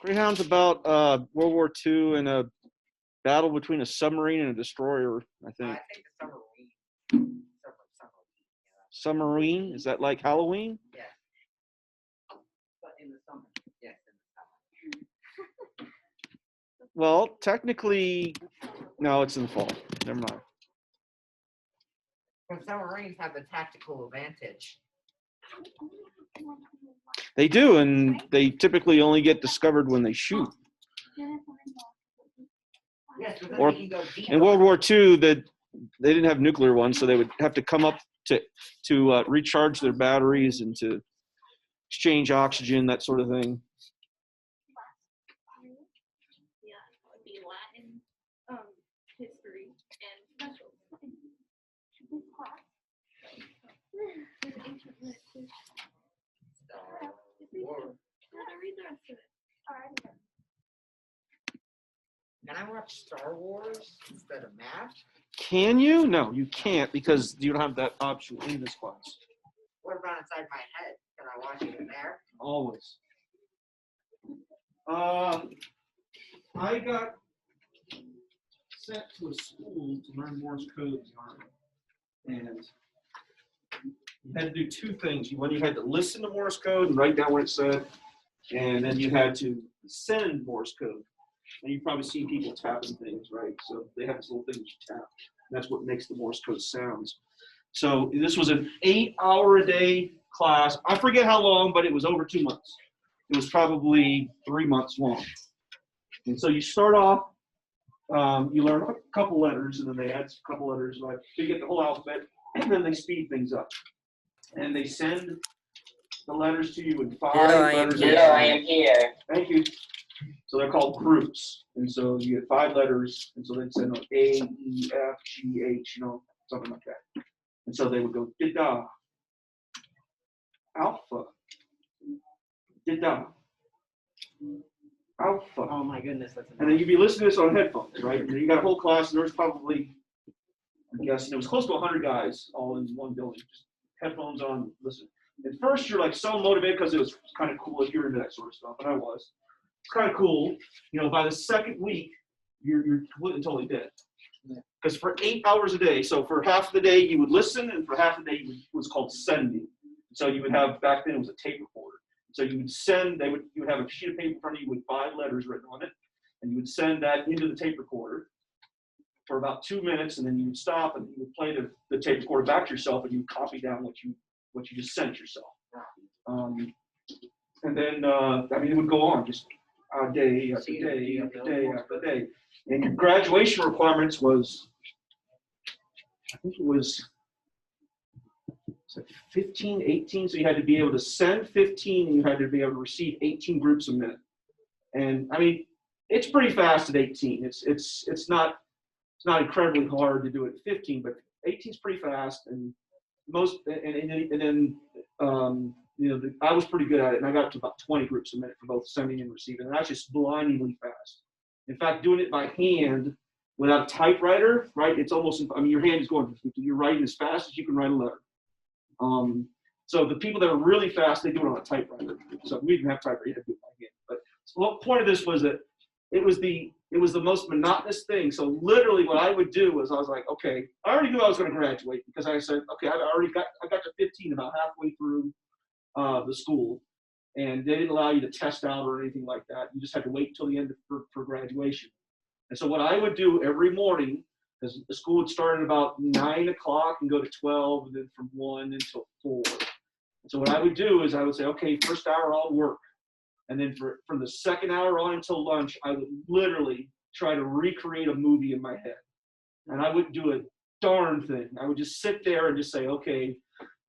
Greyhound's about World War II and a battle between a submarine and a destroyer, I think. I think the submarine. Submarine? Is that like Halloween? Yes. But in the summer. Yes, in the summer. Well, technically, no, it's in the fall. Never mind. But submarines have the tactical advantage. They do, and they typically only get discovered when they shoot. Yes, Or in World War II, they didn't have nuclear ones, so they would have to come up to recharge their batteries and to exchange oxygen, that sort of thing. Yeah, it would be Latin, history, and specials. Can I watch Star Wars instead of math? Can you? No, you can't because you don't have that option in this class. What about inside my head? Can I watch it in there? Always. I got sent to a school to learn Morse code in the Army. And you had to do two things. You had to listen to Morse code and write down what it said. And then you had to send Morse code. And you've probably seen people tapping things, right? So they have this little thing that you tap. That's what makes the Morse code sounds. So this was an 8-hour-a-day class. I forget how long, but it was over 2 months. It was probably 3 months long. And so you start off, you learn a couple letters, and then they add a couple letters, like so you get the whole alphabet, and then they speed things up. And they send the letters to you in 5 letters. Hello, I am here. Thank you. So they're called groups. And so you get 5 letters, and so they'd send like A, E, F, G, H, something like that. And so they would go, da-da, alpha, da-da, alpha. Oh my goodness, that's and then you'd be listening to this on headphones, right? And you got a whole class, and there was probably, I'm guessing, it was close to 100 guys all in one building, just headphones on, listen. At first, you're like so motivated because it was kind of cool if you're into that sort of stuff, and I was. It's kind of cool. By the second week, you're completely and totally dead. Because for 8 hours a day, so for half the day you would listen, and for half the day it was called sending. So you would have, back then it was a tape recorder. So you would send, you would have a sheet of paper in front of you with 5 letters written on it, and you would send that into the tape recorder for about 2 minutes, and then you would stop and you would play the tape recorder back to yourself, and you would copy down what you just sent yourself. And then, it would go on just day after day after day after day. And your graduation requirements was, I think it was like 15, 18. So you had to be able to send 15, and you had to be able to receive 18 groups a minute. And it's pretty fast at 18. It's not incredibly hard to do it at 15, but 18 is pretty fast. And I was pretty good at it, and I got up to about 20 groups a minute for both sending and receiving, and that's just blindingly fast. In fact, doing it by hand without a typewriter, right? It's almost, your hand is going, you're writing as fast as you can write a letter. So the people that are really fast, they do it on a typewriter. So we didn't have typewriter, you had to do it by hand. But the point of this was that it was the most monotonous thing. So literally what I would do was I was like, okay, I already knew I was going to graduate because I said, okay, I got to 15 about halfway through the school, and they didn't allow you to test out or anything like that. You just had to wait until the end for graduation. And so what I would do every morning, because the school would start at about 9 o'clock and go to 12, and then from 1 until 4. So what I would do is I would say, okay, first hour I'll work. And then from the second hour on until lunch, I would literally try to recreate a movie in my head. And I wouldn't do a darn thing. I would just sit there and just say, okay,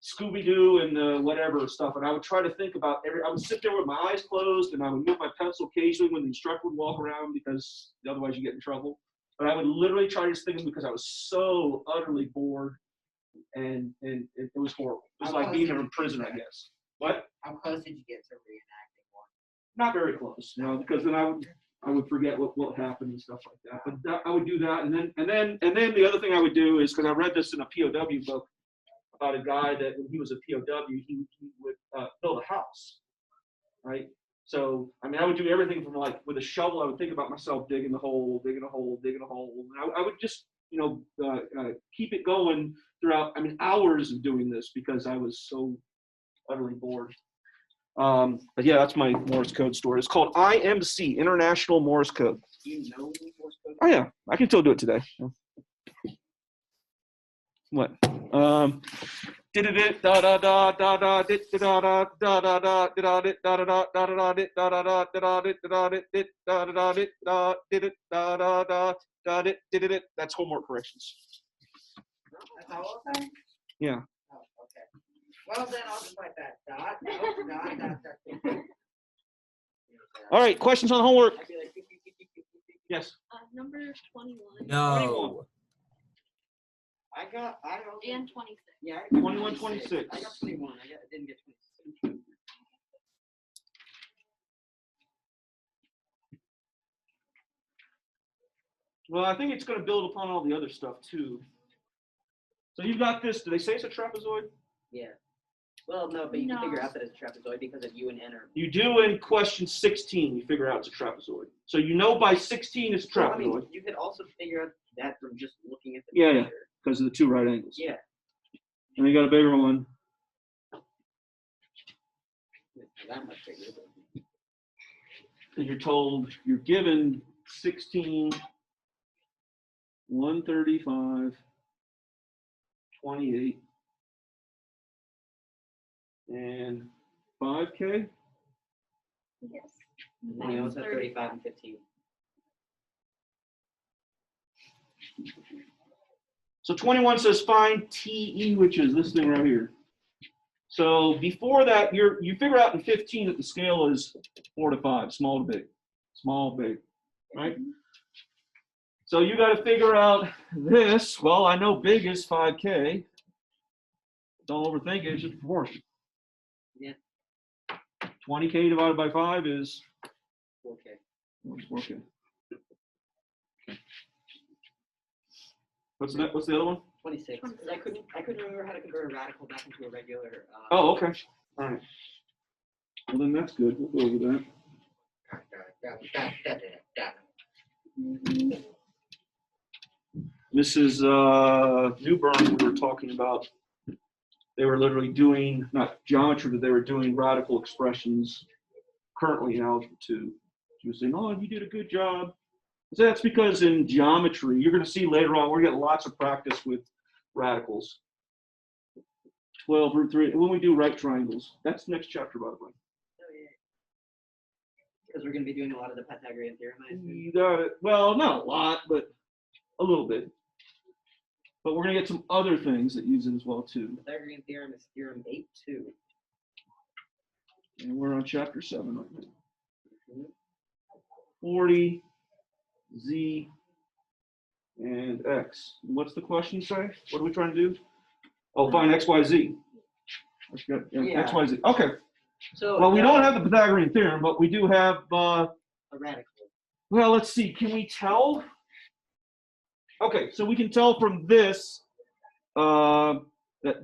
Scooby-Doo and whatever stuff. And I would try to think about I would sit there with my eyes closed, and I would move my pencil occasionally when the instructor would walk around, because otherwise you get in trouble. But I would literally try to think because I was so utterly bored, and it was horrible. It was like being in prison, I guess. What? How close did you get to reenacting one? Not very close, because then I would forget what happened and stuff like that. But I would do that, and then the other thing I would do is, because I read this in a POW book about a guy that when he was a POW, he would build a house. right? So, I mean, I would do everything from like with a shovel, I would think about myself digging a hole, digging a hole, digging a hole. And I would just, keep it going throughout, I mean, hours of doing this because I was so utterly bored. But yeah, that's my Morse code story. It's called IMC, International Morse Code. Do you know Morse code? Oh yeah, I can still do it today. What? That's homework corrections. That's how all time? Yeah. Oh, okay. Well, then I'll just write that. Dot, dot, dot, dot. All right, questions on the homework? I'd be like, Yes. Number 21. No. I also, And 26. yeah, I got 21, 26. 26. I got 21. I didn't get 26. Well, I think it's going to build upon all the other stuff too. So you've got this. Do they say it's a trapezoid? Yeah. Well, no, but you can No. figure out that it's a trapezoid because of U and N are. You do in question 16. You figure out it's a trapezoid. So you know by 16 it's a Well, trapezoid. I mean, you could also figure out that from just looking at the Yeah, yeah. picture. Because of the two right angles. Yeah. And you got a bigger one. That much bigger. But And you're told you're given 16, 135, 28, and 5K. Yes. and then you also have 35 and 15. So 21 says find TE, which is this thing right here. So before that, you figure out in 15 that the scale is 4 to 5, small to big, small, big, right? So you got to figure out this. Well, I know big is 5K. Don't overthink it, it's just proportion. Yeah. 20K divided by 5 is 4K. 4K. What's the other one? 26. 'Cause I couldn't remember how to convert a radical back into a regular. Oh, okay. All right. Well, then that's good. We'll go over that. Mrs. Newburn, we were talking about, they were literally doing, not geometry, but they were doing radical expressions currently in Algebra 2. She was saying, oh, you did a good job. So that's because in geometry, you're going to see later on, we're going to get lots of practice with radicals. 12 root 3, when we do right triangles. That's the next chapter, by the way. Oh, yeah. Because we're going to be doing a lot of the Pythagorean theorem, I assume. You got it. Well, not a lot, but a little bit. But we're going to get some other things that use it as well, too. Pythagorean theorem is theorem 8-2. And we're on chapter 7 right now. 40, Z, and X. What's the question say? What are we trying to do? Oh, find X, Y, Z. Yeah. X, Y, Z. Okay. So Well, we don't have the Pythagorean theorem, but we do have, a radical. well, let's see. Can we tell? Okay, so we can tell from this that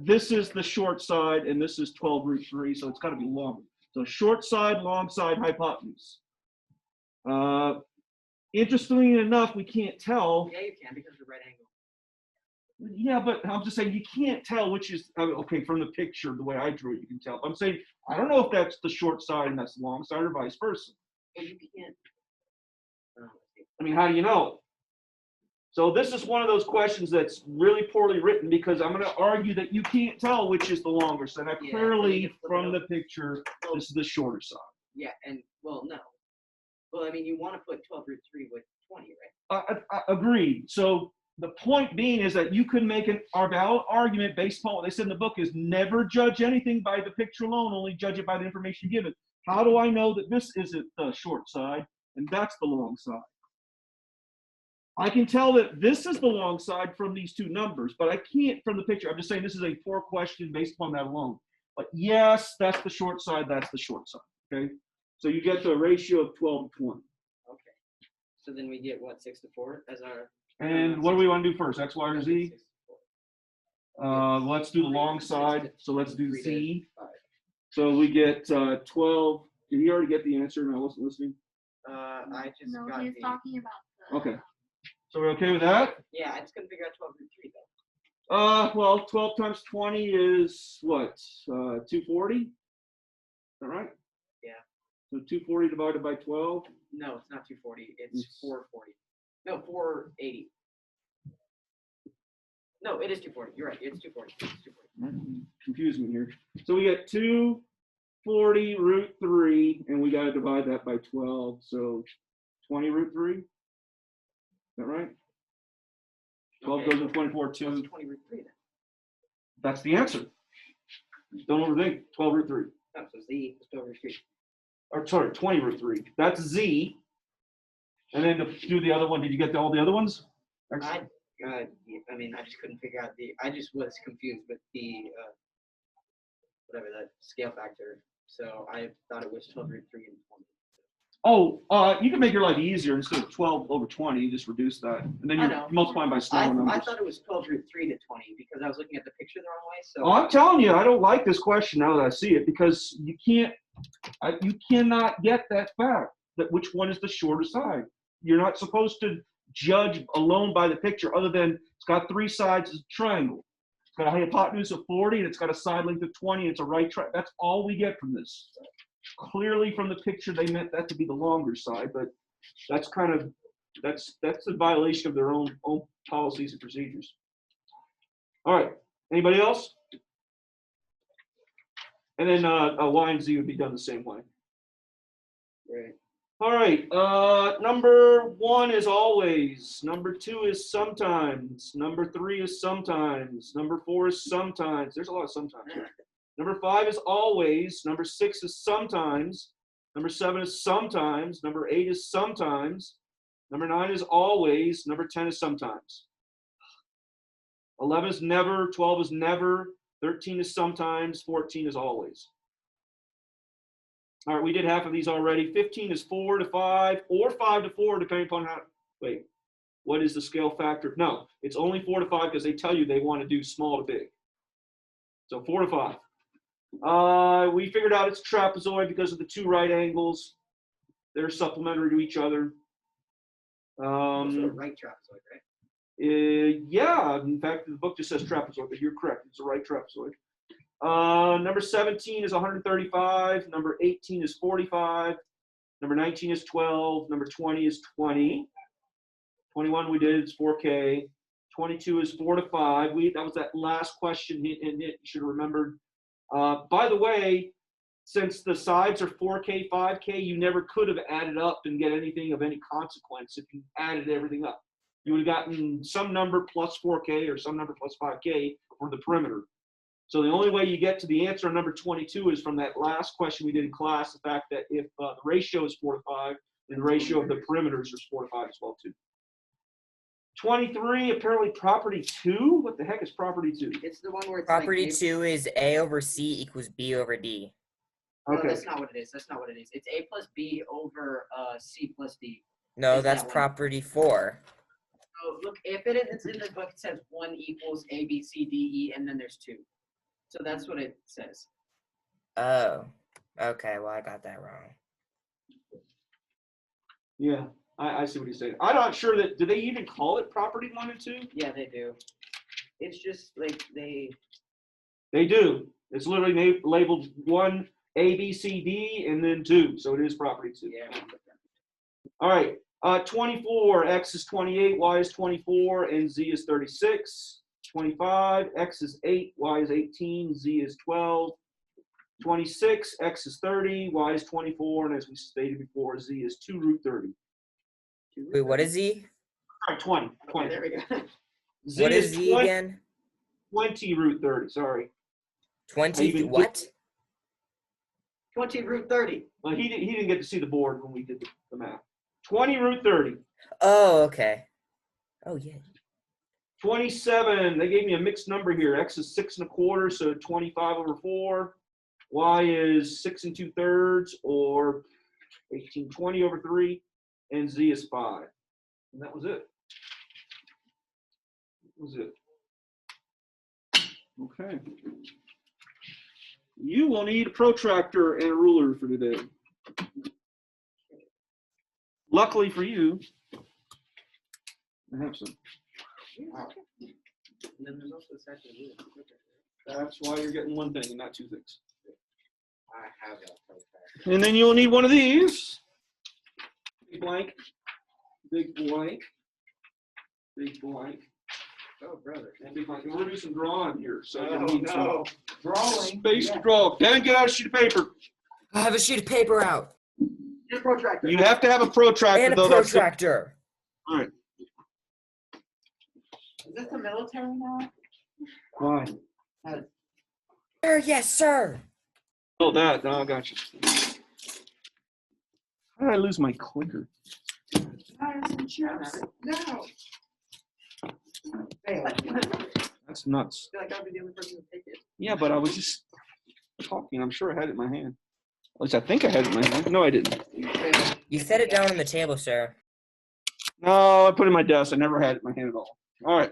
this is the short side and this is 12 root 3, so it's got to be longer. So short side, long side, hypotenuse. Interestingly enough, we can't tell. Yeah, you can because of the right angle. Yeah, but I'm just saying you can't tell which is, okay, from the picture, the way I drew it, you can tell. I'm saying, I don't know if that's the short side and that's the long side or vice versa. Well, you can't. I mean, how do you know? So this is one of those questions that's really poorly written because I'm going to argue that you can't tell which is the longer side. Now, Yeah, clearly, you can flip it from the over. picture, Well, this is the shorter side. yeah, and well, no. Well, I mean, you want to put 12 root 3 with 20, right? Agreed. So the point being is that you can make an valid argument based upon what they said in the book is never judge anything by the picture alone, only judge it by the information given. How do I know that this isn't the short side and that's the long side? I can tell that this is the long side from these two numbers, but I can't from the picture. I'm just saying this is a poor question based upon that alone. But yes, that's the short side, that's the short side, okay? So you get to a ratio of 12 to 20. Okay. So then we get what, 6 to 4 as our. And what do we want to do first, X, Y, or Z? 6 to 4. Let's do the long side, so let's do 3 to Z. 5. So we get 12 Did he already get the answer and I wasn't listening? I just No, got he was the. talking about the. Okay. So we're okay with that? Yeah, I just couldn't figure out 12 root 3 though. Well, 12 times 20 is what? 240? Is that right? Yeah. So 240 divided by 12? No, it's not 240. It's 440. No, 480. No, it is 240. You're right. It's 240. It's 240. Confuse me here. So we get 240 root 3, and we got to divide that by 12. So 20 root 3? Is that right? 12 Okay, goes to 24, What's 2. 20 root 3 then? That's the answer. Don't overthink. 12 root 3. Oh, so Z is 12 root 3. Or sorry, 20 root 3. That's Z. And then to do the other one, did you get all the other ones? I mean, I just couldn't figure out I just was confused with the, whatever, that scale factor. So I thought it was 12 root 3 and 20. Oh, you can make your life easier. Instead of 12 over 20, you just reduce that. And then you're multiplying by smaller numbers. I thought it was 12 root 3 to 20 because I was looking at the picture the wrong way. So Oh, I'm telling you, I don't like this question now that I see it because you cannot get that fact that which one is the shorter side. You're not supposed to judge alone by the picture other than it's got 3 sides, it's a triangle. It's got a hypotenuse of 40 and it's got a side length of 20. And it's a right triangle. That's all we get from this. Clearly from the picture, they meant that to be the longer side, but that's kind of, that's a violation of their own policies and procedures. All right, anybody else? And then Y and Z would be done the same way. right. All right, number 1 is always, number 2 is sometimes, number 3 is sometimes, number 4 is sometimes. There's a lot of sometimes here. Number 5 is always, number 6 is sometimes, number 7 is sometimes, number 8 is sometimes, number 9 is always, number 10 is sometimes. 11 is never, 12 is never, 13 is sometimes, 14 is always. All right, we did half of these already. 15 is 4 to 5 or 5 to 4, depending upon how, wait, what is the scale factor? No, it's only 4 to 5 because they tell you they want to do small to big. So 4 to 5. We figured out it's trapezoid because of the 2 right angles. They're supplementary to each other. Also a right trapezoid, right? Yeah, in fact, the book just says trapezoid, but you're correct. It's a right trapezoid. Number 17 is 135. Number 18 is 45. Number 19 is 12. Number 20 is 20. 21 we did, it's 4K. 22 is 4 to 5. That was that last question, and you should have remembered. By the way, since the sides are 4K, 5K, you never could have added up and get anything of any consequence if you added everything up. You would have gotten some number plus 4K or some number plus 5K for the perimeter. So the only way you get to the answer on number 22 is from that last question we did in class, the fact that if the ratio is 4 to 5, then the ratio of the perimeters is 4 to 5 as well too. 23, apparently property 2? What the heck is property 2? It's the one where it's Property like 2 is A over C equals B over D. No, Okay. that's not what it is. That's not what it is. It's A plus B over C plus D. No, Is that's that one? property 4. So look, if it's in the book, it says 1 equals A, B, C, D, E, and then there's 2. So that's what it says. Oh, okay. Well, I got that wrong. Yeah, I see what he's saying. I'm not sure do they even call it property 1 and 2? Yeah, they do. It's just like they do. It's literally labeled 1, A, B, C, D, and then 2. So it is property 2. Yeah. All right. 24, X is 28, Y is 24, and Z is 36. 25, X is 8, Y is 18, Z is 12. 26, X is 30, Y is 24, and as we stated before, Z is 2 root 30. Wait, what is Z? Sorry, 20. Okay, there we go. Z What is Z 20, again? 20 root 30, sorry. 20 what? 20 root 30. Well, he didn't get to see the board when we did the math. 20 root 30. Oh, okay. Oh, yeah. 27, they gave me a mixed number here. X is 6 1/4, so 25 over 4. Y is 6 2/3, or 1820 over 3. And Z is 5. And that was it. That was it. Okay. You will need a protractor and a ruler for today. Luckily for you, I have some. And then there's also the section. That's why you're getting one thing and not two things. I have that. And then you'll need one of these. Big blank. Big blank. Big blank. Oh, brother. And big blank. And we're going to do some drawing here. So Oh, you'll need no. some space to draw. Then get out a sheet of paper. I have a sheet of paper out. Your protractor. You have to have a protractor, And a though. That's good. protractor. All right. Is this the military now? Why? Sir, yes, sir. Oh, that. No, I got you. How did I lose my clicker? No. Fail. That's nuts. I feel like I'll be the only person to take it. Yeah, but I was just talking. I'm sure I had it in my hand. At least I think I had it in my hand. No, I didn't. You set it down on the table, sir. No, I put it in my desk. I never had it in my hand at all. All right.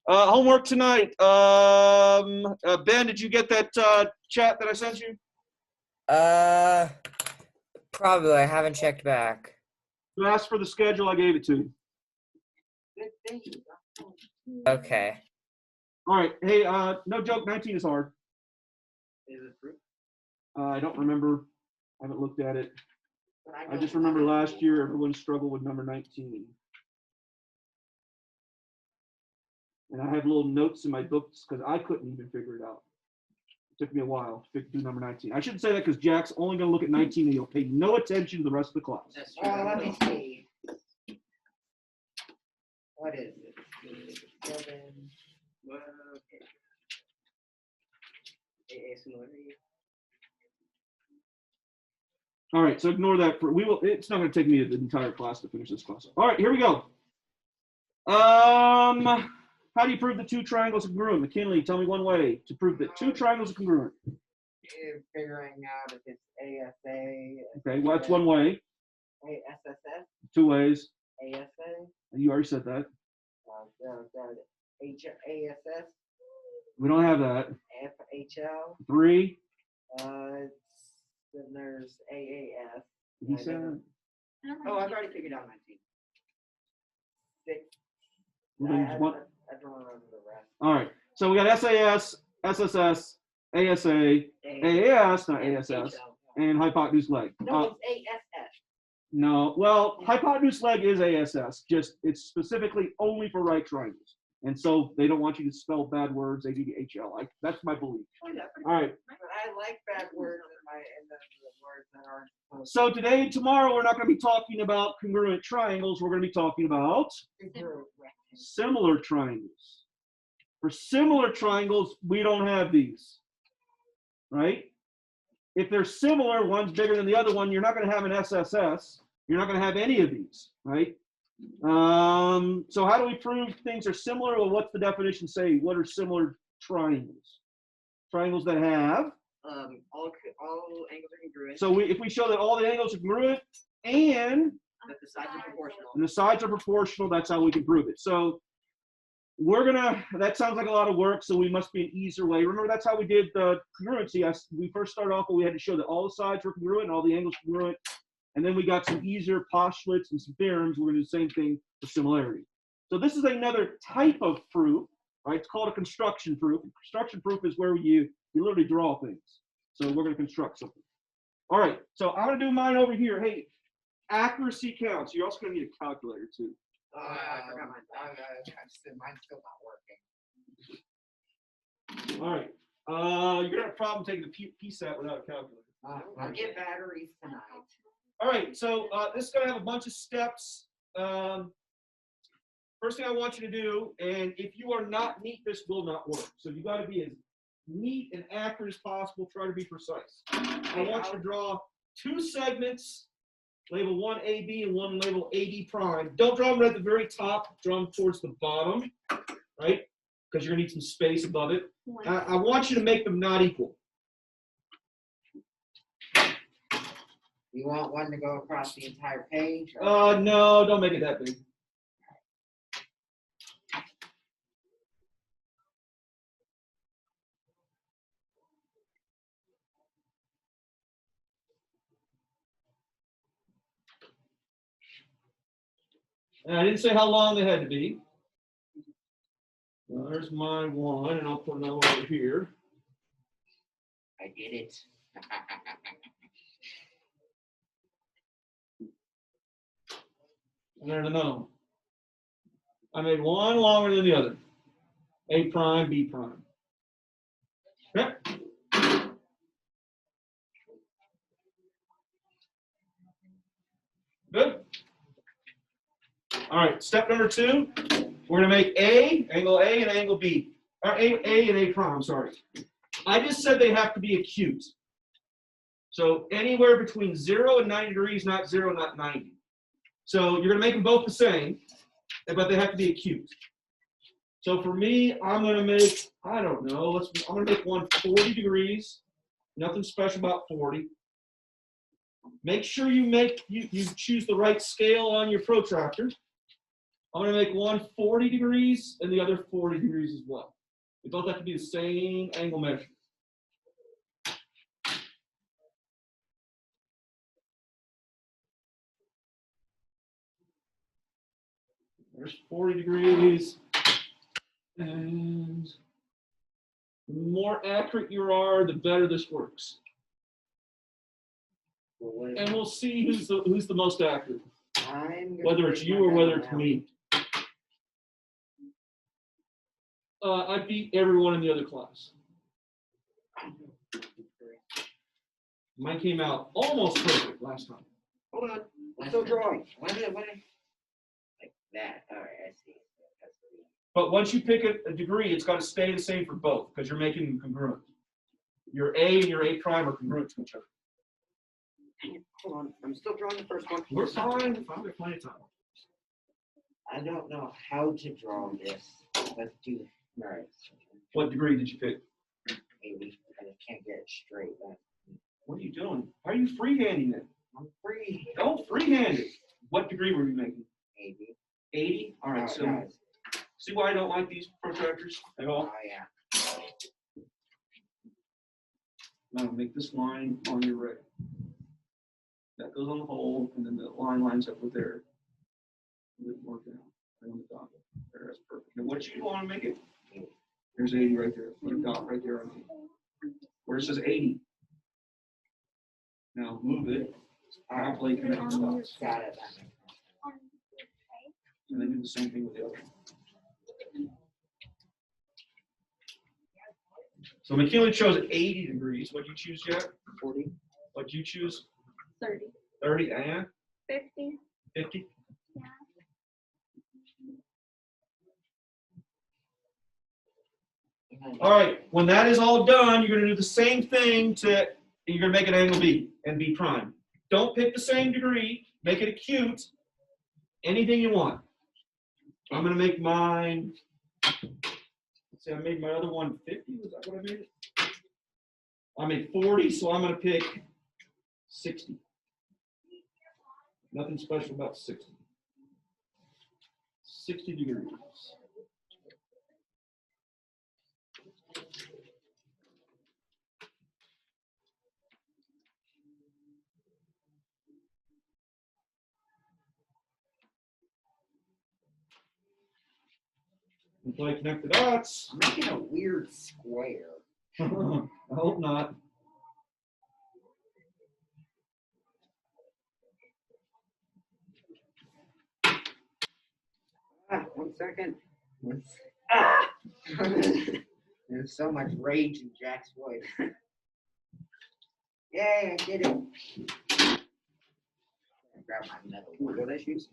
Homework tonight. Ben, did you get that chat that I sent you? Probably. I haven't checked back. You asked for the schedule. I gave it to you. Okay. All right. Hey, no joke. 19 is hard. Is it proof? I don't remember. I haven't looked at it. I just remember last year everyone struggled with number 19. And I have little notes in my books because I couldn't even figure it out. It took me a while to do number 19. I shouldn't say that because Jack's only going to look at 19 and he'll pay no attention to the rest of the class. That's true. Let me see. What is it? 7. Well, okay. AA similarity. All right, so ignore that. It's not going to take me the entire class to finish this class. All right, here we go. How do you prove the two triangles are congruent? McKinley, tell me one way to prove that two triangles are congruent. Figuring out if it's ASA. Okay, well, that's one way. ASSS. Two ways. ASA. You already said that. ASS. We don't have that. FHL. 3. Then there's AAS. He said. Oh, I've already figured out 19. 6. Well, I then what- don't remember the rest. All right, so we got SAS, SSS, ASA, AAS, not ASS, and hypotenuse leg. No, it's ASS. No, well, hypotenuse leg is ASS, just it's specifically only for right triangles. And so they don't want you to spell bad words, ADHL. That's my belief. Oh, yeah. All right. But I like bad words in the words that aren't supposed So today and tomorrow, we're not going to be talking about congruent triangles. We're going to be talking about to group. similar triangles. For similar triangles, we don't have these, right? If they're similar, one's bigger than the other one, you're not going to have an SSS. You're not going to have any of these, right? So how do we prove things are similar? Well, what's the definition say? What are similar triangles? Triangles that have. All angles are congruent. So if we show that all the angles are congruent and That the sides are proportional. the sides are proportional, that's how we can prove it. So that sounds like a lot of work, so we must be an easier way. Remember, that's how we did the congruency. We first started off, but we had to show that all the sides were congruent and all the angles were congruent. And then we got some easier postulates and some theorems. We're going to do the same thing for similarity. So this is another type of proof, right? It's called a construction proof. Construction proof is where you literally draw things. So we're going to construct something. All right, so I'm going to do mine over here. Hey, accuracy counts. You're also going to need a calculator too. I forgot mine. Mine's still not working. All right. You're going to have a problem taking the PSAT without a calculator. I'll get batteries tonight. All right, so this is going to have a bunch of steps. First thing I want you to do, and if you are not neat, this will not work. So you got to be as neat and accurate as possible. Try to be precise. I want you to draw two segments, label one AB and one label AD prime. Don't draw them at the very top. Draw them towards the bottom, right? Because you're going to need some space above it. I want you to make them not equal. You want one to go across the entire page? No, don't make it that big. And I didn't say how long they had to be. Well, there's my one, and I'll put another one over here. I did it. And there's another one. I made one longer than the other. A prime, B prime. Okay. Good. All right, step number 2. We're going to make angle A, and angle B. Or A and A prime, sorry. I just said they have to be acute. So anywhere between 0 and 90 degrees, not 0, not 90. So you're going to make them both the same, but they have to be acute. So for me, I'm going to make, I don't know, I'm going to make one 40 degrees. Nothing special about 40. Make sure you choose the right scale on your protractor. I'm going to make one 40 degrees and the other 40 degrees as well. They both have to be the same angle measure. There's 40 degrees. And the more accurate you are, the better this works. And we'll see who's the most accurate, whether it's you or whether it's me. I beat everyone in the other class. Mine came out almost perfect last time. Hold on. I'm still drawing. What? Like that. All right, I see. But once you pick a degree, it's got to stay the same for both because you're making them congruent. Your A and your A prime are congruent to each other. Hold on. I'm still drawing the first one. We're fine. We've got plenty of time. I don't know how to draw this. Let's do. All right. What degree did you pick? Maybe I just can't get it straight. What are you doing? How are you freehanding it? I'm free. Don't freehand it. What degree were you making? 80. 80? All right, so guys. see why I don't like these protractors at all? Oh yeah. Now make this line on your ray. That goes on the hole, and then the line lines up with there. A little more down. Right on the dot. There, that's perfect. Now what you want to make it? There's 80 right there. Put a dot right there on 80. Where it says 80. Now move it. I'll play connect the dots. Got it. And then do the same thing with the other one. So McKinley chose 80 degrees. What'd you choose, Jack? 40. What'd you choose? 30. 30 and 50. 50? Yeah. All right, when that is all done, you're going to do the same thing you're going to make an angle B and B prime. Don't pick the same degree. Make it acute. Anything you want. I'm going to make mine, let's see, I made my other one 50. Was that what I made it? I made 40, so I'm going to pick 60. Nothing special about 60. 60 degrees. Until I connect the dots. I'm making a weird square. I hope not. One second. There's so much rage in Jack's voice. Yay, I did it. Grab my metal. What did I choose?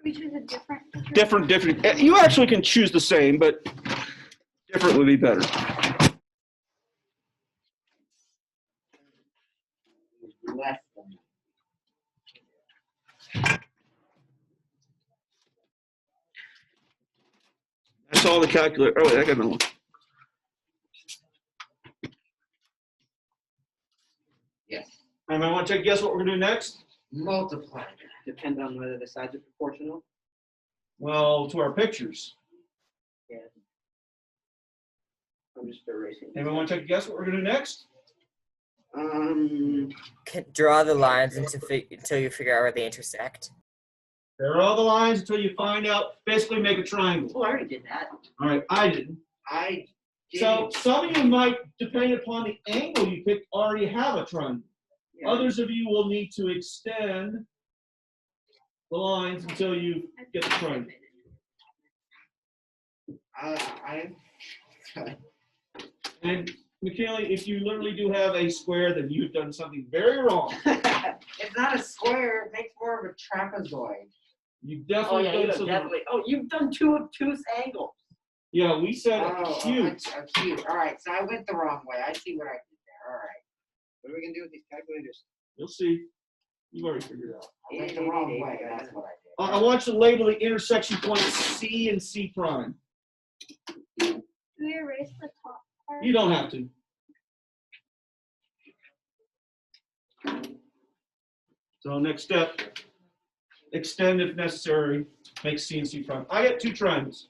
We choose a different. Different. You actually can choose the same, but different would be better. Less than. That's all the calculator. Oh, wait, I got another one. Yes. Anybody want to take a guess what we're going to do next? Multiply. Depend on whether the sides are proportional. Well, to our pictures. Yeah. I'm just erasing. Anybody want to take a guess what we're going to do next? draw the lines until you figure out where they intersect. There are all the lines until you find out, basically make a triangle. Oh, I already did that. All right, I didn't. I So didn't. some of you might, depending upon the angle you picked, already have a triangle. Yeah. Others of you will need to extend the lines until you get the triangle. I And McKinley, if you literally do have a square, then you've done something very wrong. it's not a square. It makes more of a trapezoid. You've Oh definitely yeah, done you something. definitely. Oh, you've done two obtuse angles. Yeah, we said Cute. cute. Cute. All right, so I went the wrong way. I see what I did there. All right. What are we gonna do with these calculators? You'll see. You've already figured it out. I went the wrong way. That's what I did. I want you to label the intersection points C and C prime. Do we erase the top part? You don't have to. So next step, extend if necessary, make C and C prime. I got two triangles.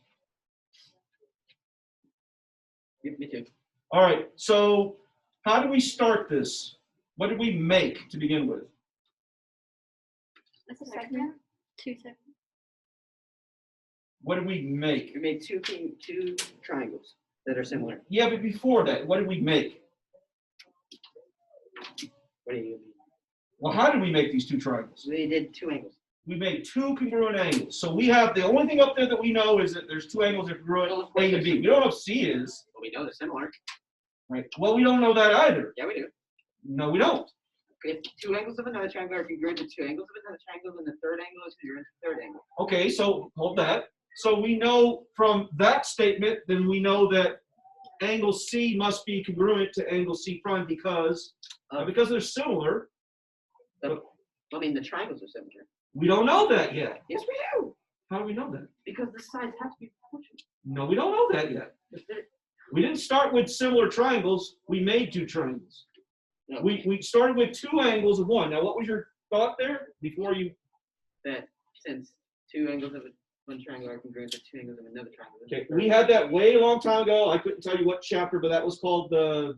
Yep, me too. All right, so how do we start this? What did we make to begin with? A segment? 2 segments. What did we make? We made two triangles that are similar. Yeah, but before that, what did we make? What do you mean? Well, how did we make these two triangles? We did two angles. We made two congruent angles. So we have, the only thing up there that we know is that there's two angles that are congruent, A to B. We don't know if C is. Well, we know they're similar. Right. Well, we don't know that either. Yeah, we do. No, we don't. If two angles of another triangle are congruent to two angles of another triangle, then the third angle is congruent to the third angle. Okay, so hold that. So we know from that statement, then we know that angle C must be congruent to angle C prime because they're similar. I mean, the triangles are similar. We don't know that yet. Yes, we do. How do we know that? Because the sides have to be proportional. No, we don't know that yet. We didn't start with similar triangles. We made two triangles. No. We started with two angles of one. Now, what was your thought there before you? That since two angles of one triangle are congruent to two angles of another triangle. Okay, we had that way a long time ago. I couldn't tell you what chapter, but that was called the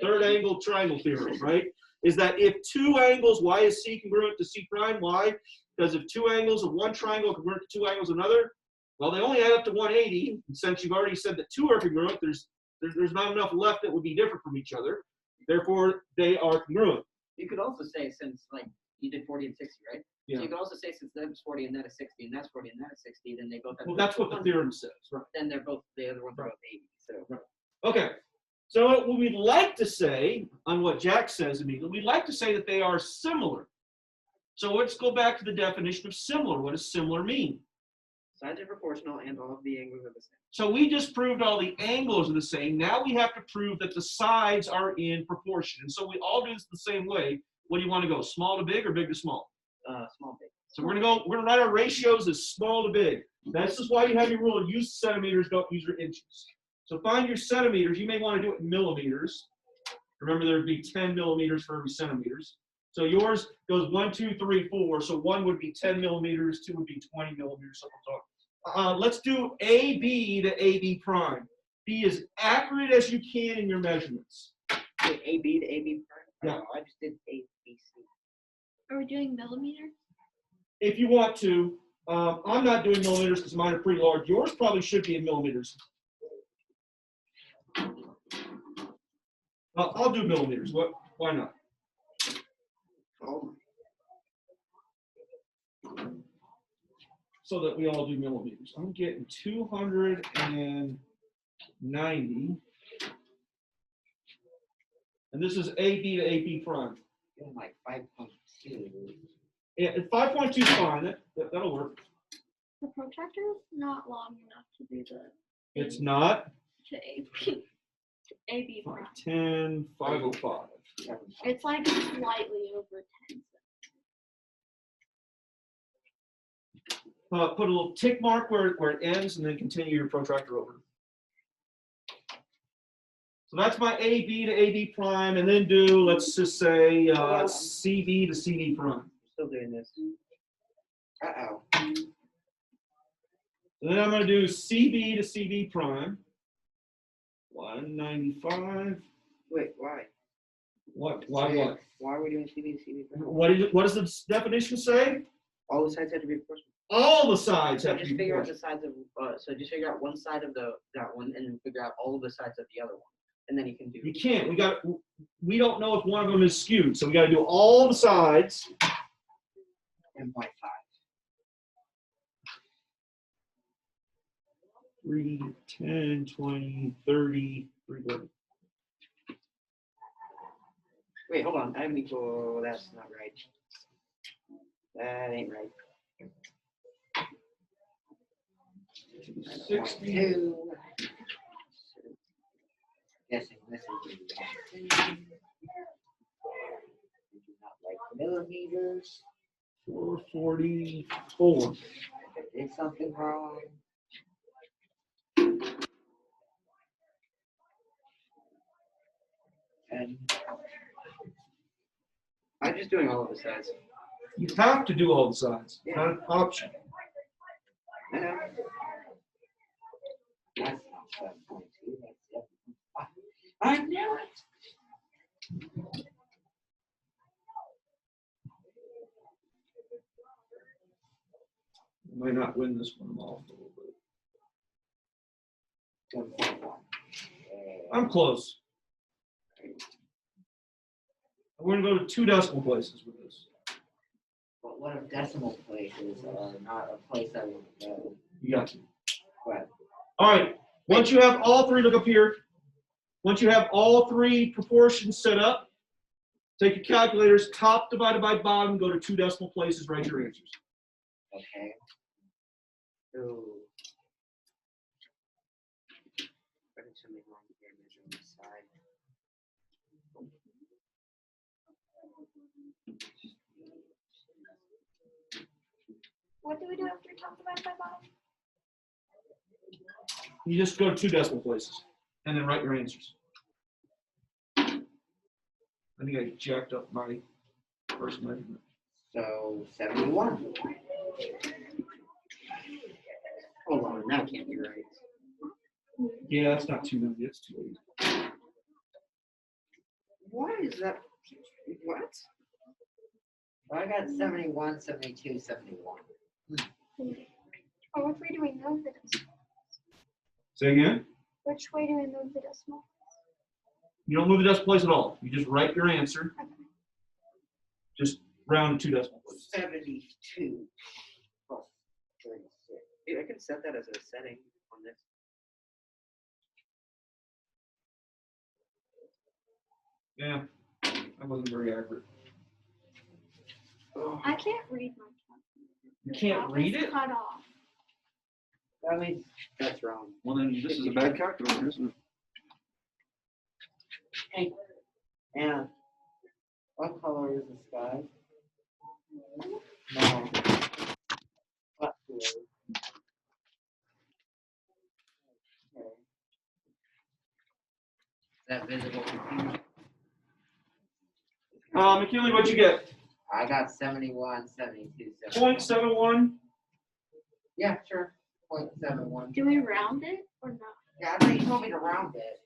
third angle triangle theorem, right? Is that if two angles, why is C congruent to C prime? Why? Because if two angles of one triangle are congruent to two angles of another, well, they only add up to 180. And since you've already said that two are congruent, there's not enough left that would be different from each other. Therefore, they are congruent. You could also say, since like you did 40 and 60, right? Yeah. So you could also say since that is 40 and that is 60 and that's 40 and that is 60, then they both have. Well, that's what the theorem says, right? Then they're both, the other ones are both 80. So. Okay. So what we'd like to say, on what Jack says immediately, we'd like to say that they are similar. So let's go back to the definition of similar. What does similar mean? Sides are proportional and all of the angles are the same. So we just proved all the angles are the same. Now we have to prove that the sides are in proportion. And so we all do this the same way. What do you want to go, small to big or big to small? Small, big. So we're gonna write our ratios as small to big. This is why you have your rule. Use centimeters, don't use your inches. So find your centimeters. You may want to do it in millimeters. Remember, there would be 10 millimeters for every centimeters. So yours goes 1, 2, 3, 4. So 1 would be 10 millimeters, 2 would be 20 millimeters. Let's do AB to AB prime. Be as accurate as you can in your measurements. Wait, AB to AB prime? Yeah. I just did ABC. Are we doing millimeters? If you want to, I'm not doing millimeters because mine are pretty large. Yours probably should be in millimeters. I'll do millimeters. Why not? Oh. So that we all do millimeters. I'm getting 290. And this is AB to AB prime. Doing like 5.2. Yeah, 5.2 is fine. That'll work. The protractor is not long enough to do the It's not. to AB. AB prime. 510, 505. It's like slightly over 10. Put a little tick mark where it ends and then continue your protractor over. So that's my AB to AB prime, and then do, let's just say, CB to CD prime. Still doing this. Uh-oh. And then I'm going to do CB to CB prime. 195. Wait, why? What? Why what? Why are we doing CV to CV? What does the definition say? All the sides have to be proportional. All the sides So have just to be figure out proportional. the sides of. So just figure out one side of that one, and then figure out all of the sides of the other one, and then you can do. You can't. We don't know if one of them is skewed, so we got to do all the sides. 10.5. 3, 10, 20, 30, 340. Wait, hold on. I have an equal. That's not right. That ain't right. 60. 2. Guessing this is the I do not like millimeters. 444. If I did something wrong. And I'm just doing all of the sides. You have to do all the sides. Not an option. I know. that's not 7.2. That's 7.5. I knew it. I might not win this one off a little bit. 1.1. I'm close. We're going to go to 2 decimal places with this. But what if decimal places are not a place I want to go? You got to. But All right. Once you have all three, look up here. Once you have all three proportions set up, take your calculators, top divided by bottom, go to 2 decimal places, write your answers. okay. So. I did something wrong here. Measuring the side. What do we do after top divided by bottom? You just go to 2 decimal places and then write your answers. I think I jacked up my first measurement. So 71. Hold on, that can't be right. Yeah, that's not too easy. It's too easy. Why is that? What? Well, I got 71, 72, 71. Or which way do we move the decimal? Say again? Which way do we move the decimal? You don't move the decimal place at all. You just write your answer. Just round to 2 decimal places. 72 plus 36. Dude, I can set that as a setting on this. Yeah, that wasn't very accurate. I can't read my calculator. You can't read it? Cut off. That means That's wrong. Well, then this is a bad calculator, isn't it? hey, and what color is the sky? No. What blue? Okay. Is that visible to you? McKinley, what'd you get? I got 71, 72, 71. 0.71. Yeah, sure. 0.71. Do we round it or not? Yeah, I thought you told me to round it.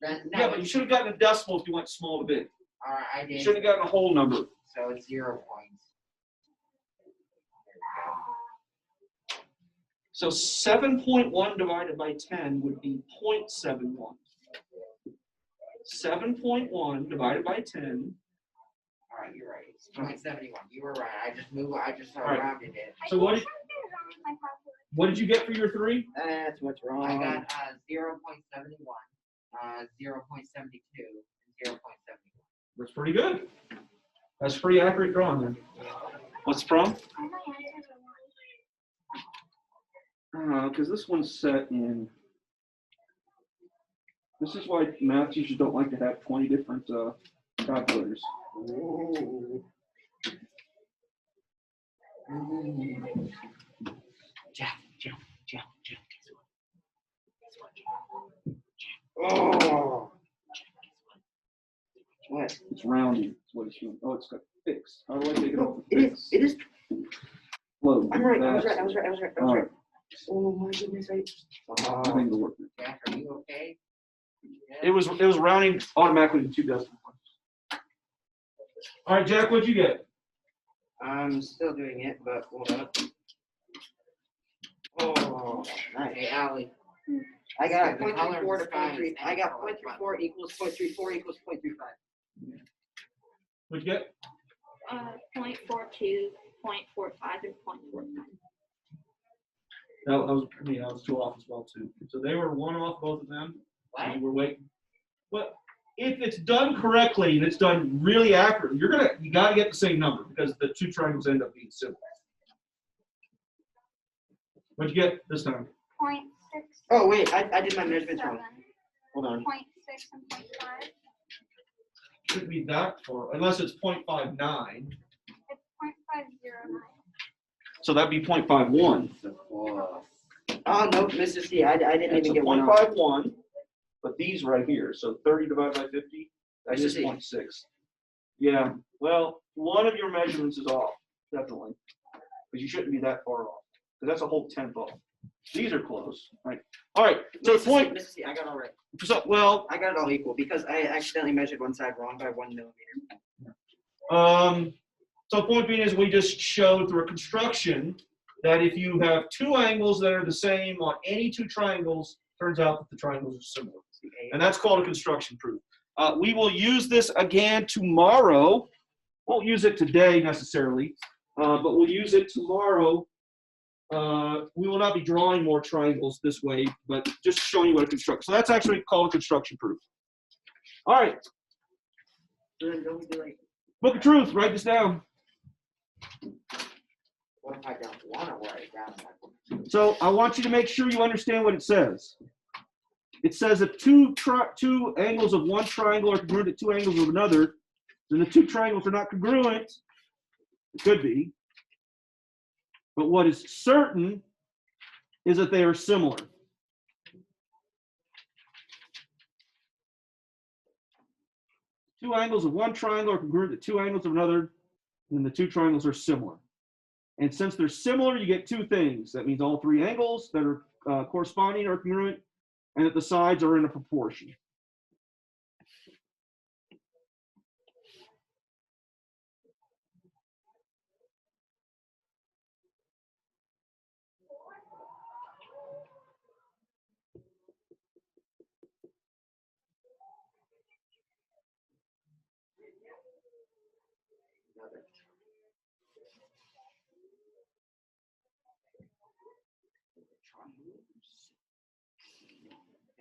Then, no, Yeah, but you should have gotten a decimal if you went small to big. all right, I You did. should have gotten a whole number. So it's 0 points. So 7.1 divided by 10 would be 0.71. 7.1 divided by 10. All right, you're right. It's 0.71. You were right. I just All right. rounded it. So what did you get for your 3? That's what's wrong. I got 0.71, 0.72, and 0.71. That's pretty good. That's pretty accurate drawing there. What's the problem? Because this one's set in. This is why math teachers don't like to have 20 different calculators. Ooh. Jeff, guess what? Oh. What? It's rounding. That's what it's doing. Oh, it's got fixed. How do I take it off? It is. It is. Float. I'm right. I was That's- right. I was right. I was right. I was All right. right. Oh my goodness! I think it'll work. Jeff, are you okay? It was rounding automatically to 2 decimal points. All right, Jack, what'd you get? I'm still doing it, but hold up. Oh, nice. Hey, Allie. I got Point 0.34 to 0.3. I got 0.34 equals 0.34 equals 0.35. What'd you get? 0.42, 0.45, and 0.49. I was 2 off as well too. So they were 1 off, both of them. What? And we're waiting. But if it's done correctly and it's done really accurately, you gotta get the same number because the 2 triangles end up being similar. What'd you get this time? 0.6. Oh, wait, I did my measurements wrong. 7, Hold on. 0.6 and 0.5. Shouldn't be that far, unless it's 0.59. It's 0.509. So that'd be 0.51. Oh, no, Mr. C, I didn't It's even a get 1 off. 0.51, but these right here. So 30 divided by 50, that's just see. 0.6. Yeah, well, one of your measurements is off, definitely. Because you shouldn't be that far off. Because that's a whole 10th off. These are close, right? All right, so the point, Mr. C, I got it all right. so, well, I got it all equal because I accidentally measured one side wrong by 1 millimeter. so point being is we just showed through a construction that if you have 2 angles that are the same on any 2 triangles, turns out that the triangles are similar. And that's called a construction proof. We will use this again tomorrow. Won't use it today necessarily, but we'll use it tomorrow. We will not be drawing more triangles this way, but just showing you what a construction. So that's actually called a construction proof. All right, So then don't we do like, book of truth, write this down. What if I don't want to write it down? So I want you to make sure you understand what it says. It says if two angles of one triangle are congruent to 2 angles of another, then the 2 triangles are not congruent. It could be. But what is certain is that they are similar. Two angles of one triangle are congruent to 2 angles of another, then the 2 triangles are similar. And since they're similar, you get 2 things. That means all 3 angles that are corresponding are congruent, and that the sides are in a proportion.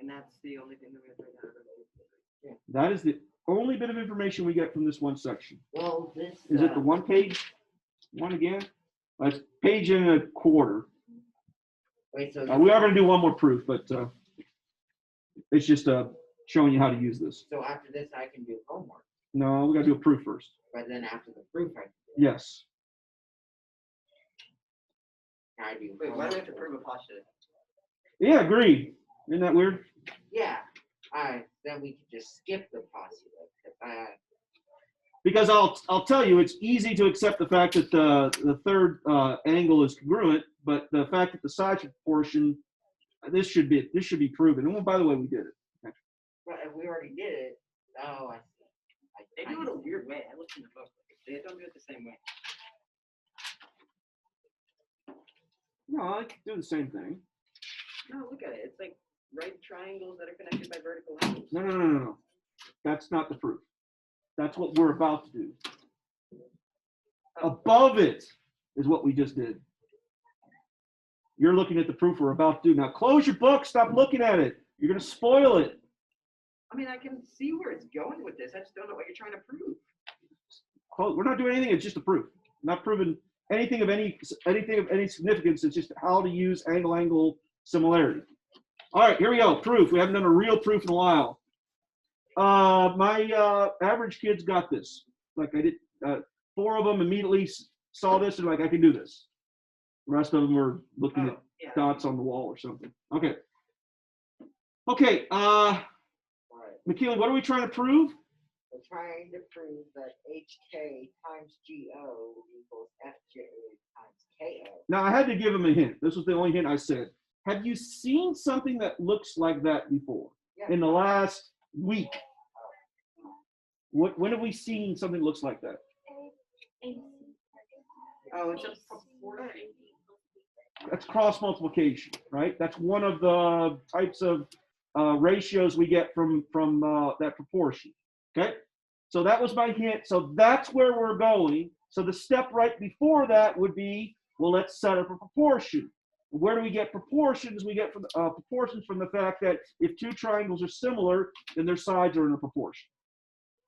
and that's the only thing that we have to write down. That is the only bit of information we get from this one section. Well, this Is it the 1 page? One again? It's page and a quarter. Wait, so We are going to do one more proof, but it's just showing you how to use this. so after this, I can do homework, No, we got to do a proof first. but then after the proof, I can Yes. do Wait, why do we have to homework. prove a postulate? Yeah, agreed. Isn't that weird? Yeah, then we can just skip the postulate. Because I'll tell you, it's easy to accept the fact that the third angle is congruent, but the fact that the sides are proportion, this should be proven. And by the way, we did it. But if we already did it, oh, I see. They do it a weird way. I looked in the book. They don't do it the same way. No, I can do the same thing. No, look at it. It's like right triangles that are connected by vertical angles. No. That's not the proof. That's what we're about to do. Above it is what we just did. You're looking at the proof we're about to do. Now close your book. Stop looking at it. You're going to spoil it. I mean, I can see where it's going with this. I just don't know what you're trying to prove. We're not doing anything. It's just a proof. Not proving anything of any significance. It's just how to use angle similarity. All right, here we go. Proof. We haven't done a real proof in a while. My average kids got this. Like I did, 4 of them immediately saw this and like, I can do this. The rest of them were looking at Yeah. dots on the wall or something. Okay. Okay. Alright, McKeely, what are we trying to prove? we're trying to prove that HK times GO equals FJ times KO. Now I had to give him a hint. This was the only hint I said. Have you seen something that looks like that before? Yeah. In the last week? When have we seen something that looks like that? Oh, it's a proportion. That's cross multiplication, right? That's one of the types of ratios we get from that proportion. Okay, so that was my hint. So that's where we're going. So the step right before that would be, well, let's set up a proportion. Where do we get proportions? We get from proportions from the fact that if two triangles are similar, then their sides are in a proportion.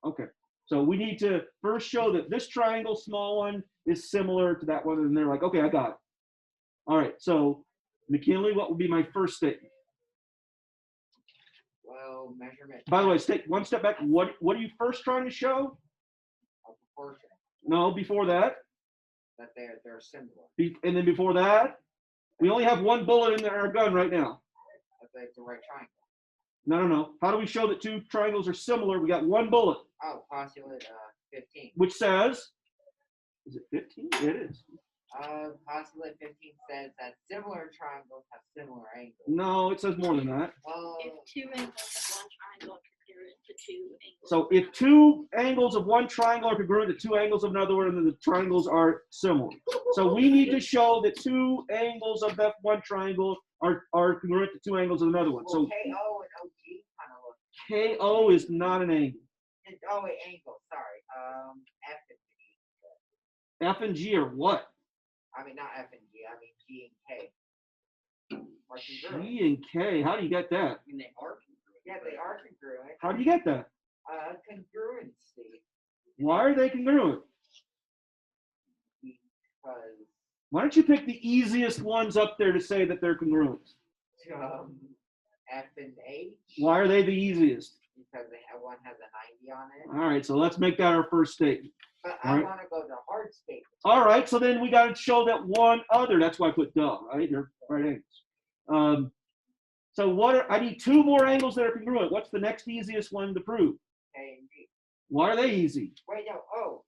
Okay, so we need to first show that this triangle, small one, is similar to that one, and they're like, okay, I got it. All right, so McKinley, what would be my first statement? Well, measurement. By the way, take one step back. What are you first trying to show? A proportion No, before that. that they're similar. And then before that, we only have one bullet in our gun right now. That it's the right triangle. No. How do we show that two triangles are similar? We got one bullet, Oh, postulate 15. which says, is it 15? It is. Postulate 15 says that similar triangles have similar angles. No, it says more than that. If two angles of one triangle are congruent to two angles. So if two angles of one triangle are congruent to two angles of another one, then the triangles are similar. So we need to show that two angles of that one triangle are congruent to two angles of another one. Well, So KO and OG kind of look. KO is not an angle. Oh, wait, angle. Sorry. F and G. F and G are what? I mean, not F and G. I mean G and K. Are congruent. G and K. How do you get that? I mean, they are congruent. Yeah, they are congruent. How do you get that? Congruency. Why are they congruent? Because Why don't you pick the easiest ones up there to say that they're congruent? F and H. Why are they the easiest? Because one has a 90 on it. All right, so let's make that our first statement. But All I right. want to go to hard statements. All right, so then we got to show that one other. That's why I put duh, right? They're right angles. So I need two more angles that are congruent. What's the next easiest one to prove? K and G. Why are they easy? Wait, no, O.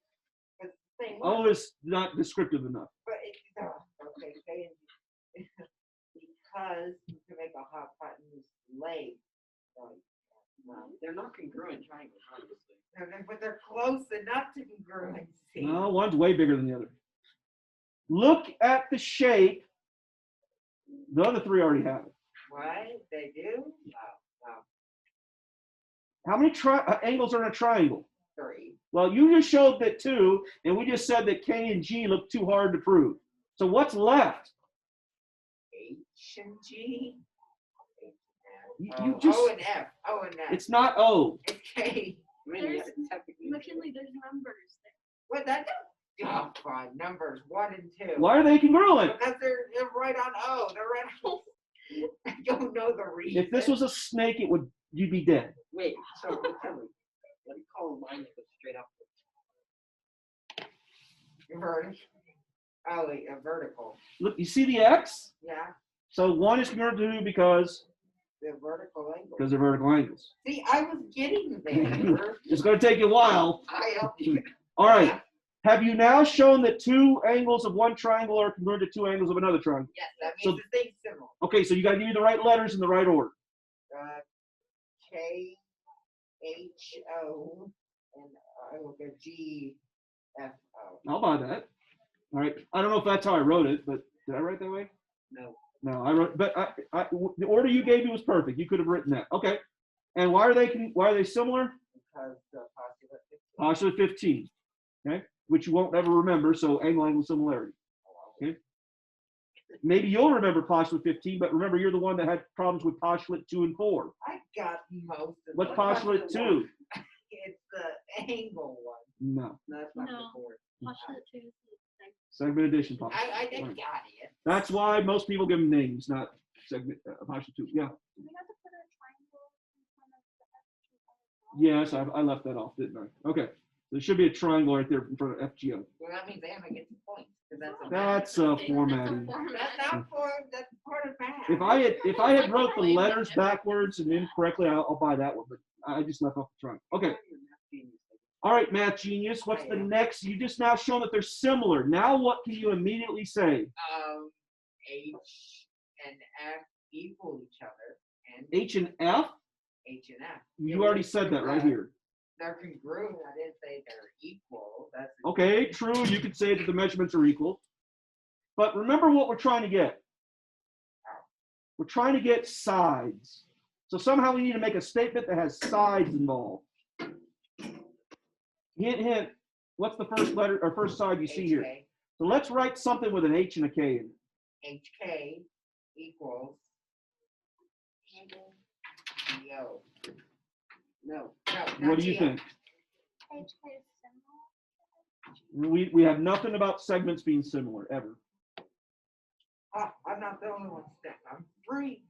It's the same one. O is not descriptive enough. But it's okay, K and G. Because you can make a hypotenuse leg. No, They're not congruent triangles, obviously. but they're close enough to congruency. No, one's way bigger than the other. Look at the shape. The other three already have it. What? They do? No, How many angles are in a triangle? 3. Well, you just showed that two, and we just said that K and G look too hard to prove. So what's left? H and G. You just, O and F. O and F. it's not O. It's K. I mean, There's- yeah, technically. McKinley, there's numbers there. What that? Oh, fine. Numbers 1 and 2. Why are they congruent? Because they're right on O. They're right on. I don't know the reason. If this was a snake, you'd be dead. Wait, so McKinley, let me call a line that goes straight up. Vertical. Oh, wait, a vertical. Look, you see the X? Yeah, So one is congruent to two because the vertical angle. they're vertical angles. See, I was getting there. It's going to take you a while. I helped you. All right. Have you now shown that two angles of one triangle are congruent to two angles of another triangle? Yes, that So- means the thing's similar. Okay, so you got to give me the right letters in the right order. K, H, O, and I will go G, F, O. I'll buy that. All right. I don't know if that's how I wrote it, but did I write that way? No. No, I wrote. But the order you gave me was perfect. You could have written that. Okay. And why are they similar? Because the postulate 15. Postulate 15. Okay. Which you won't ever remember. So angle similarity. Okay. Maybe you'll remember postulate 15, but remember you're the one that had problems with postulate 2 and 4. I got most of What's them. postulate 2? It's the angle one. No. No, that's not No. the board. Postulate 2 is the same. Segment addition postulate. I got it. That's why most people give them names, not segment postulate 2. Yeah. Do we have to put a triangle in front of the Yes, I left that off, didn't I? Okay. There should be a triangle right there in front of FGO. Well, that means Emma gets points. Because that's a That's That's a formatting. That's not for, that's part of math. If I had wrote the letters backwards and incorrectly, I'll buy that one. But I just left off the triangle. Okay. All right, Math Genius. What's the next? You just now shown that they're similar. Now what can you immediately say? H and F equal each other, and H and F? H and F. You already said that right here. They're congruent. I didn't say they're equal. That's Okay, true. You could say that the measurements are equal. But remember what we're trying to get. We're trying to get sides. So somehow we need to make a statement that has sides involved. Hint, hint. What's the first letter or first side you see here? HK. So let's write something with an H and a K in it. HK equals GO. No, What do you think? We have nothing about segments being similar ever. Oh, I'm not the only one saying. I'm free.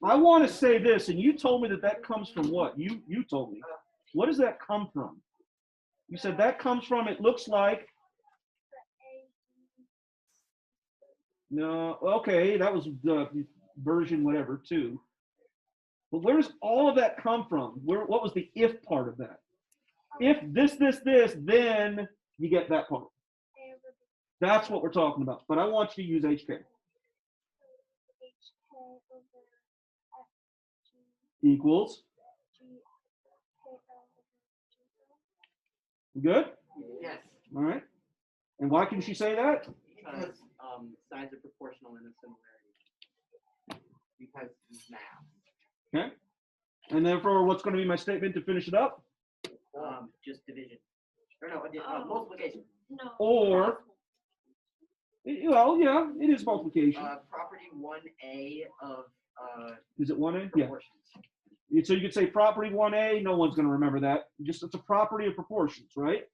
I want to say this, and you told me that that comes from what? You told me. What does that come from? You said that comes from, it looks like. No, okay, that was the version whatever too. But where does all of that come from? What was the if part of that? If this, then you get that part. That's what we're talking about. But I want you to use HK. Equals. Good? Yes. All right. And why can she say that? Because sides are proportional in a similarity. Because it's math. Okay. And therefore, what's going to be my statement to finish it up? Just division. Or no, multiplication. No. Or, well, yeah, it is multiplication. Property 1A of Is it 1A? Yeah. proportions. So you could say property 1A, no one's going to remember that. Just it's a property of proportions, right?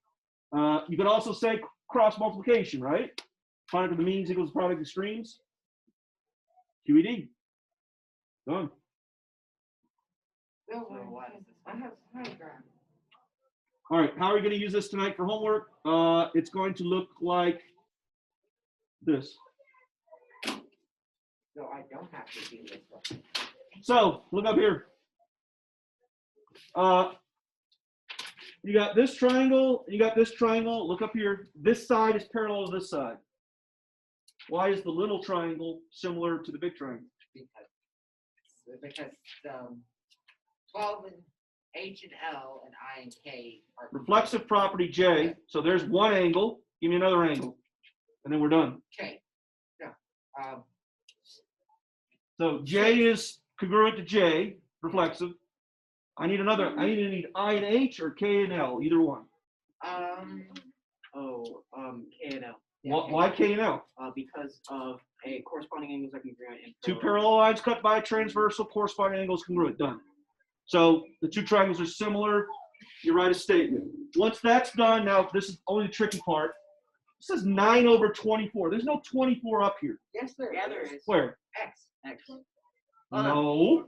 You could also say cross multiplication, right? Product of the means equals the product of extremes. QED. Done. No, So why is this? I have diagram. All right, how are we going to use this tonight for homework? It's going to look like this. So I don't have to do this one. So look up here. You got this triangle, you got this triangle. Look up here. This side is parallel to this side. Why is the little triangle similar to the big triangle? Because 12 and H and L and I and K are Reflexive property J. So there's one angle. Give me another angle, and then we're done. K. No. So J is congruent to J, reflexive. I need another. I either need I and H or K and L, either one. K and L. Why K and L? Because of a corresponding angles are congruent and Two parallel lines cut by a transversal, corresponding angles congruent. Done. So the two triangles are similar. You write a statement. Once that's done, now this is only the tricky part. This is 9/24. There's no 24 up here. Yes, there is. Where? X. X. No.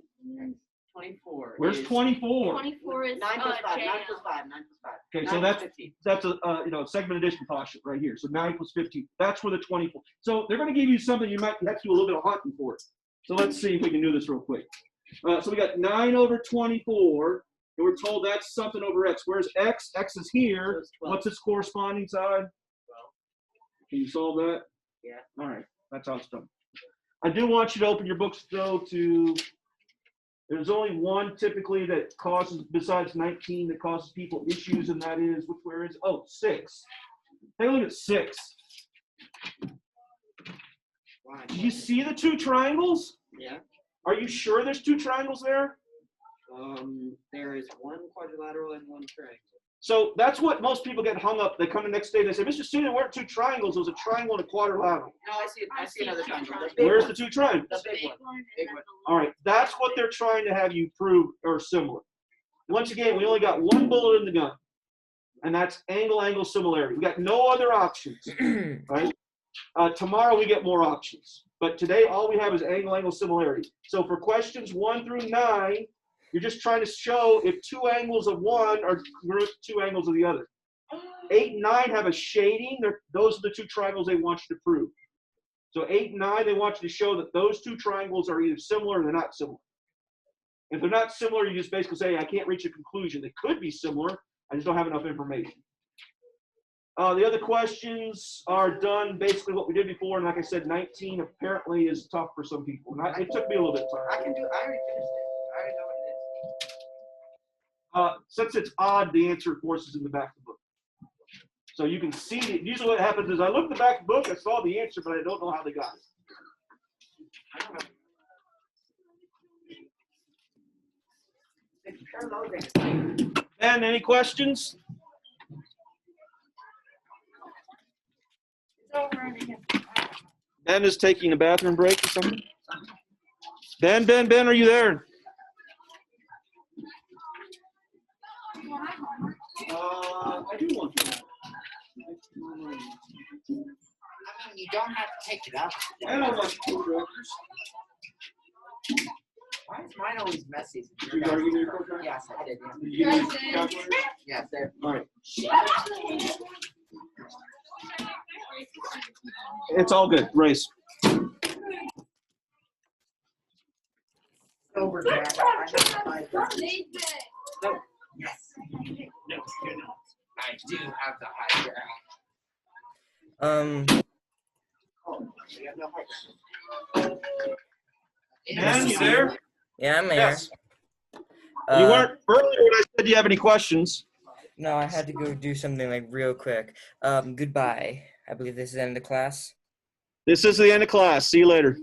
24. Where's 24? 24 is 9 plus 5. 9 JL. plus 5. 9 plus 5. Okay, 9 so plus that's 15. that's a segment addition quotient right here. So 9 plus 15. That's where the 24. So they're going to give you something you might have to do a little bit of hunting for it. So let's see if we can do this real quick. So we got 9/24, and we're told that's something over X. Where's X? X is here. So it's 12. What's its corresponding side? 12. Can you solve that? Yeah. All right, that's how it's done. I do want you to open your books though to. There's only one typically that causes, besides 19, that causes people issues, and that is, where is it? Oh, 6. Take a look at 6. Why? Do you see the two triangles? Yeah. Are you sure there's two triangles there? There is one quadrilateral and one triangle. So that's what most people get hung up. They come the next day, they say, Mr. Student, there weren't two triangles. There was a triangle and a quadrilateral. No, I see. I see another two triangle. triangles. The big Where's one. the two triangles? The big one. and Big then one. the All right, that's what they're trying to have you prove are similar. Once again, we only got one bullet in the gun, and that's angle-angle similarity. We got no other options, right? Tomorrow we get more options, but today all we have is angle-angle similarity. So for questions 1 through 9, you're just trying to show if two angles of one are congruent to two angles of the other. 8 and 9 have a shading. Those are the two triangles they want you to prove. So 8 and 9, they want you to show that those two triangles are either similar or they're not similar. If they're not similar, you just basically say, I can't reach a conclusion. They could be similar. I just don't have enough information. The other questions are done basically what we did before. And like I said, 19 apparently is tough for some people. And it took me a little bit of I time. can do. I already finished it. I already know what it is. since it's odd, the answer, of course, is in the back of the book. So you can see it. Usually what happens is I look at the back of the book, I saw the answer, but I don't know how they got it. Ben, any questions? Ben is taking a bathroom break or something? Ben, are you there? I do want to. I mean, you don't have to take it up. I don't want to. Why is mine always messy? Did you already give me your co-director? Yes, I did. Did you give me your calculator? Yes, there. All right. It's all good. Race. Over there. I yes. No, I do have the high ground. Oh, you have no high ground. Ben, you there? Yeah, I'm here. Yes. You weren't earlier when I said, do you have any questions? No, I had to go do something like real quick. Goodbye. I believe this is the end of the class. This is the end of class. See you later.